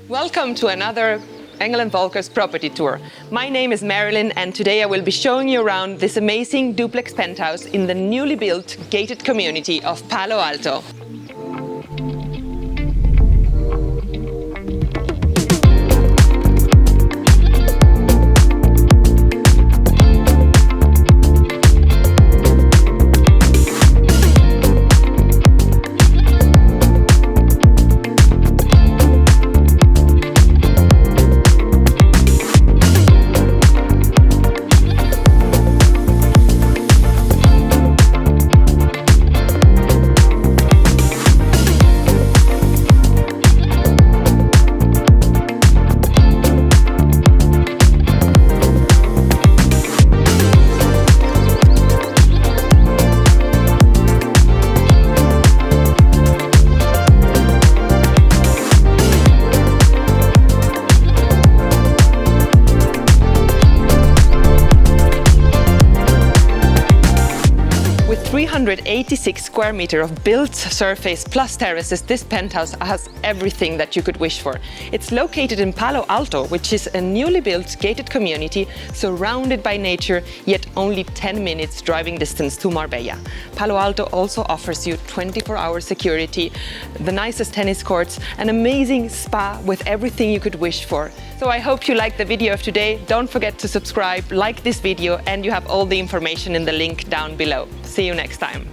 Welcome to another Engel Völkers property tour. My name is Marilyn and today I will be showing you around this amazing duplex penthouse in the newly built gated community of Palo Alto. With 386 square meters of built surface plus terraces, this penthouse has everything that you could wish for. It's located in Palo Alto, which is a newly built gated community surrounded by nature, yet only 10 minutes driving distance to Marbella. Palo Alto also offers you 24-hour security, the nicest tennis courts, an amazing spa with everything you could wish for. So I hope you liked the video of today. Don't forget to subscribe, like this video, and you have all the information in the link down below. See you next time.